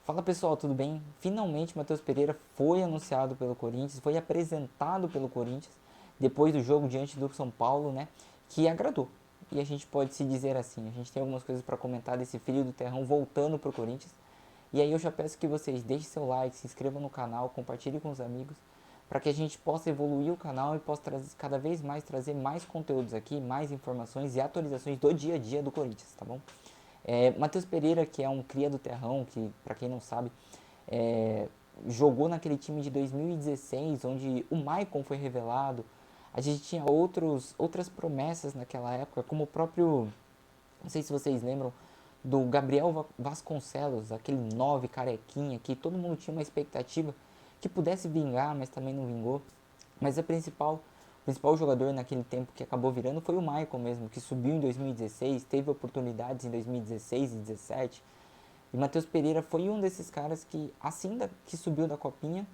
Fala pessoal, tudo bem? Finalmente Matheus Pereira foi anunciado pelo Corinthians, foi apresentado pelo Corinthians depois do jogo diante do São Paulo, né? Que agradou. E a gente pode se dizer assim, a gente tem algumas coisas para comentar desse filho do terrão voltando pro Corinthians. E aí eu já peço que vocês deixem seu like, se inscrevam no canal, compartilhem com os amigos, para que a gente possa evoluir o canal e possa cada vez mais trazer mais conteúdos aqui, mais informações e atualizações do dia a dia do Corinthians, tá bom? Matheus Pereira, que é um cria do terrão, que para quem não sabe, é, jogou naquele time de 2016, onde o Maicon foi revelado. A gente tinha outras promessas naquela época, como o próprio, não sei se vocês lembram, do Gabriel Vasconcelos, aquele 9 carequinha, que todo mundo tinha uma expectativa que pudesse vingar, mas também não vingou. Mas o principal jogador naquele tempo que acabou virando foi o Michael mesmo, que subiu em 2016, teve oportunidades em 2016 e 2017. E Matheus Pereira foi um desses caras que, assim que subiu da copinha,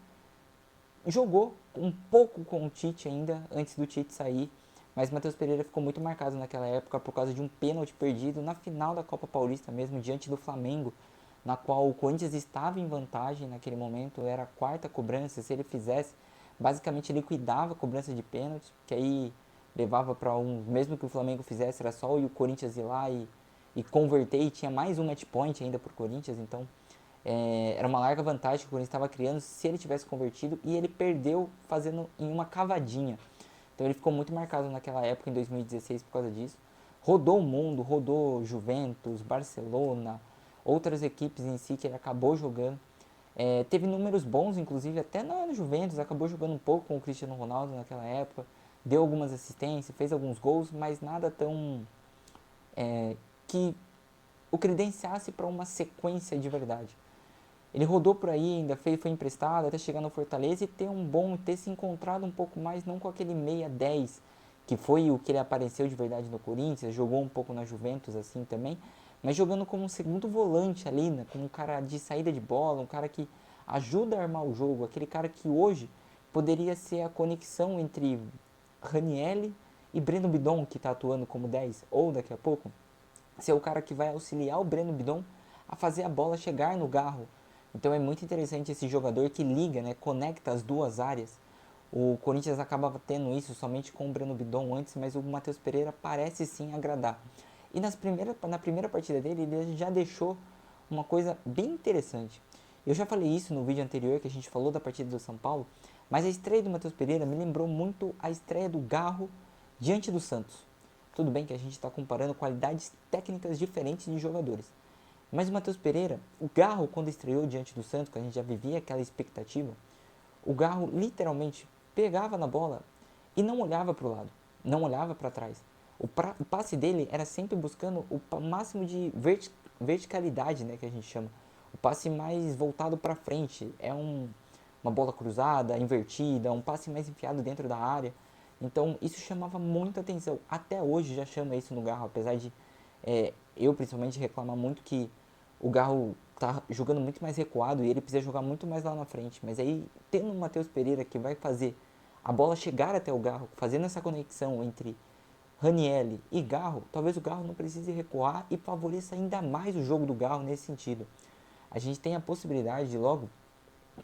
jogou um pouco com o Tite ainda, antes do Tite sair. Mas Matheus Pereira ficou muito marcado naquela época por causa de um pênalti perdido na final da Copa Paulista mesmo, diante do Flamengo, na qual o Corinthians estava em vantagem naquele momento, era a quarta cobrança, se ele fizesse, basicamente liquidava a cobrança de pênalti, que aí levava para mesmo que o Flamengo fizesse, era só o Corinthians ir lá e converter, e tinha mais um match point ainda por Corinthians, então era uma larga vantagem que o Corinthians estava criando se ele tivesse convertido, e ele perdeu fazendo em uma cavadinha. Então ele ficou muito marcado naquela época, em 2016, por causa disso. Rodou o mundo, rodou Juventus, Barcelona, outras equipes em si que ele acabou jogando. Teve números bons, inclusive, até na Juventus, acabou jogando um pouco com o Cristiano Ronaldo naquela época. Deu algumas assistências, fez alguns gols, mas nada tão que o credenciasse para uma sequência de verdade. Ele rodou por aí, ainda foi emprestado até chegar no Fortaleza e ter se encontrado um pouco mais, não com aquele meia 10 que foi o que ele apareceu de verdade no Corinthians, jogou um pouco na Juventus assim também, mas jogando como um segundo volante ali, né, como um cara de saída de bola, um cara que ajuda a armar o jogo, aquele cara que hoje poderia ser a conexão entre Ranielli e Breno Bidon, que está atuando como 10, ou daqui a pouco ser o cara que vai auxiliar o Breno Bidon a fazer a bola chegar no Garro. Então é muito interessante esse jogador que liga, né, conecta as duas áreas. O Corinthians acabava tendo isso somente com o Breno Bidon antes, mas o Matheus Pereira parece sim agradar. E na primeira partida dele, ele já deixou uma coisa bem interessante. Eu já falei isso no vídeo anterior que a gente falou da partida do São Paulo, mas a estreia do Matheus Pereira me lembrou muito a estreia do Garro diante do Santos. Tudo bem que a gente está comparando qualidades técnicas diferentes de jogadores. Mas o Matheus Pereira, o Garro, quando estreou diante do Santos, que a gente já vivia aquela expectativa, o Garro literalmente pegava na bola e não olhava para o lado, não olhava para trás. O passe dele era sempre buscando o máximo de verticalidade, né, que a gente chama. O passe mais voltado para frente. Uma bola cruzada, invertida, um passe mais enfiado dentro da área. Então isso chamava muita atenção. Até hoje já chama isso no Garro, apesar de eu principalmente reclamar muito que o Garro tá jogando muito mais recuado e ele precisa jogar muito mais lá na frente. Mas aí, tendo o Matheus Pereira que vai fazer a bola chegar até o Garro, fazendo essa conexão entre Ranielli e Garro, talvez o Garro não precise recuar e favoreça ainda mais o jogo do Garro nesse sentido. A gente tem a possibilidade de logo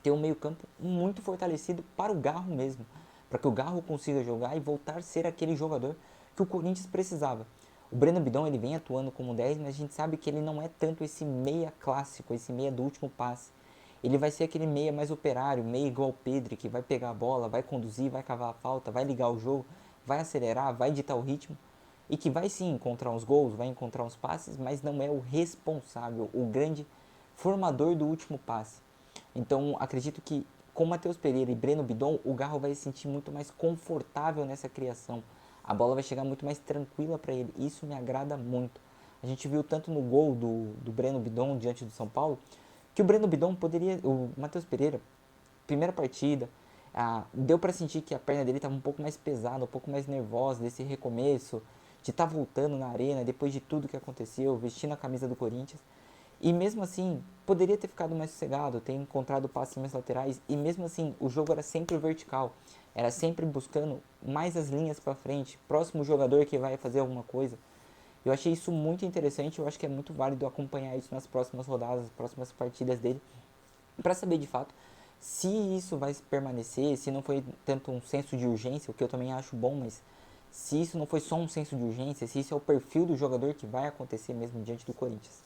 ter um meio-campo muito fortalecido para o Garro mesmo, para que o Garro consiga jogar e voltar a ser aquele jogador que o Corinthians precisava. O Breno Bidon ele vem atuando como 10, mas a gente sabe que ele não é tanto esse meia clássico, esse meia do último passe. Ele vai ser aquele meia mais operário, meia igual o Pedro, que vai pegar a bola, vai conduzir, vai cavar a falta, vai ligar o jogo, vai acelerar, vai ditar o ritmo e que vai sim encontrar uns gols, vai encontrar uns passes, mas não é o responsável, o grande formador do último passe. Então acredito que com Matheus Pereira e Breno Bidon, o Garro vai se sentir muito mais confortável nessa criação. A bola vai chegar muito mais tranquila para ele. Isso me agrada muito. A gente viu tanto no gol do Breno Bidon diante do São Paulo, que o Breno Bidon poderia, o Matheus Pereira, primeira partida, deu para sentir que a perna dele estava um pouco mais pesada, um pouco mais nervosa desse recomeço, de estar voltando na arena depois de tudo que aconteceu, vestindo a camisa do Corinthians. E mesmo assim, poderia ter ficado mais sossegado, ter encontrado passes mais laterais. E mesmo assim, o jogo era sempre vertical. Era sempre buscando mais as linhas para frente, próximo jogador que vai fazer alguma coisa. Eu achei isso muito interessante, eu acho que é muito válido acompanhar isso nas próximas rodadas, nas próximas partidas dele, para saber de fato se isso vai permanecer, se não foi tanto um senso de urgência, o que eu também acho bom, mas se isso não foi só um senso de urgência, se isso é o perfil do jogador que vai acontecer mesmo diante do Corinthians.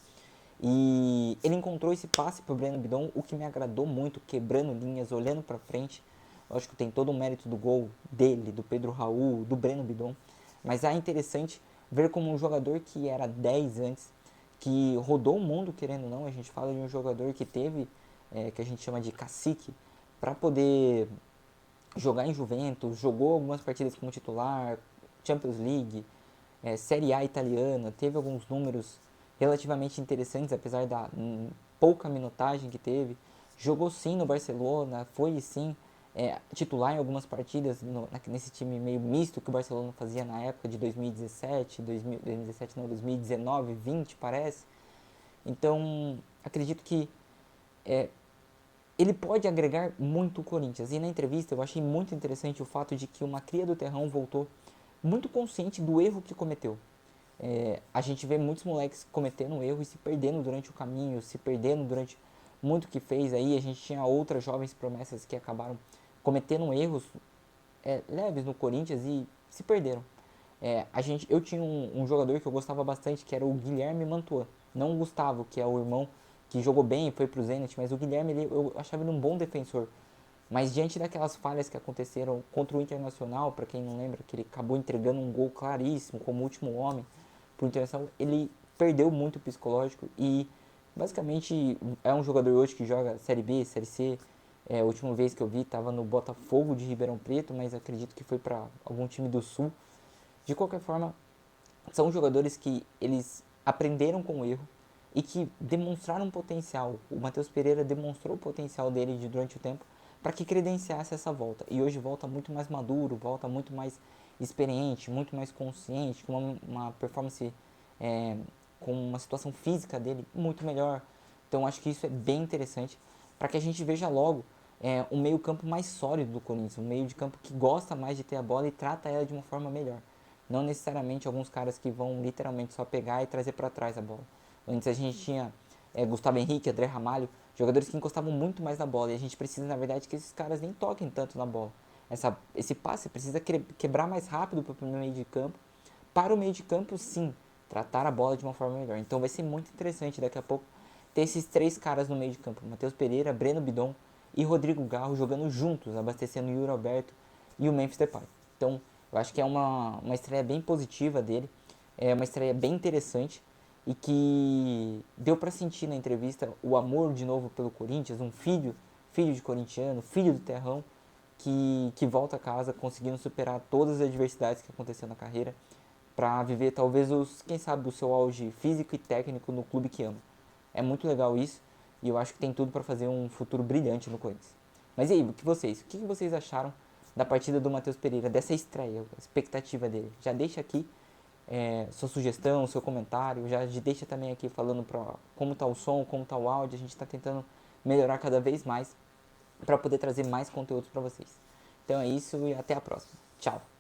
E ele encontrou esse passe pro Breno Bidon, o que me agradou muito, quebrando linhas, olhando para frente. Lógico que tem todo o mérito do gol dele, do Pedro Raul, do Breno Bidon, mas é interessante ver como um jogador que era 10 antes, que rodou o mundo, querendo ou não, a gente fala de um jogador que teve, que a gente chama de cacique, para poder jogar em Juventus, jogou algumas partidas como titular, Champions League, Série A italiana, teve alguns números relativamente interessantes, apesar da pouca minutagem que teve. Jogou sim no Barcelona, foi sim titular em algumas partidas nesse time meio misto que o Barcelona fazia na época de 2017, 2017 não, 2019, 20 parece. Então, acredito que ele pode agregar muito o Corinthians. E na entrevista eu achei muito interessante o fato de que uma cria do Terrão voltou muito consciente do erro que cometeu. A gente vê muitos moleques cometendo erro e se perdendo durante o caminho, se perdendo durante muito que fez aí. A gente tinha outras jovens promessas que acabaram cometendo erros leves no Corinthians e se perderam. Eu tinha um jogador que eu gostava bastante, que era o Guilherme Mantuan. Não o Gustavo, que é o irmão que jogou bem e foi pro Zenit, mas o Guilherme eu achava ele um bom defensor. Mas diante daquelas falhas que aconteceram contra o Internacional, para quem não lembra, que ele acabou entregando um gol claríssimo como último homem pro Internacional, ele perdeu muito o psicológico e basicamente é um jogador hoje que joga Série B, Série C. A última vez que eu vi estava no Botafogo de Ribeirão Preto, mas acredito que foi para algum time do Sul. De qualquer forma, são jogadores que eles aprenderam com o erro e que demonstraram um potencial. O Matheus Pereira demonstrou o potencial dele durante o tempo para que credenciasse essa volta. E hoje volta muito mais maduro, volta muito mais experiente, muito mais consciente, com uma performance, com uma situação física dele muito melhor. Então acho que isso é bem interessante para que a gente veja logo um meio campo mais sólido do Corinthians, um meio de campo que gosta mais de ter a bola e trata ela de uma forma melhor. Não necessariamente alguns caras que vão literalmente só pegar e trazer para trás a bola. Antes a gente tinha Gustavo Henrique, André Ramalho, jogadores que encostavam muito mais na bola. E a gente precisa, na verdade, que esses caras nem toquem tanto na bola. Esse passe precisa quebrar mais rápido para o meio de campo. Para o meio de campo, sim, tratar a bola de uma forma melhor. Então vai ser muito interessante daqui a pouco ter esses três caras no meio de campo. Matheus Pereira, Breno Bidon e Rodrigo Garro jogando juntos, abastecendo o Yuri Alberto e o Memphis Depay. Então eu acho que é uma estreia bem positiva dele. É uma estreia bem interessante e que deu para sentir na entrevista o amor de novo pelo Corinthians, um filho de corintiano, filho do Terrão, que volta a casa conseguindo superar todas as adversidades que aconteceu na carreira para viver talvez quem sabe, o seu auge físico e técnico no clube que ama. É muito legal isso e eu acho que tem tudo para fazer um futuro brilhante no Corinthians. Mas e aí, o que vocês acharam da partida do Matheus Pereira, dessa estreia, a expectativa dele? Já deixa aqui sua sugestão, seu comentário, já deixa também aqui falando como tá o som, como tá o áudio, a gente está tentando melhorar cada vez mais para poder trazer mais conteúdos para vocês. Então é isso e até a próxima. Tchau!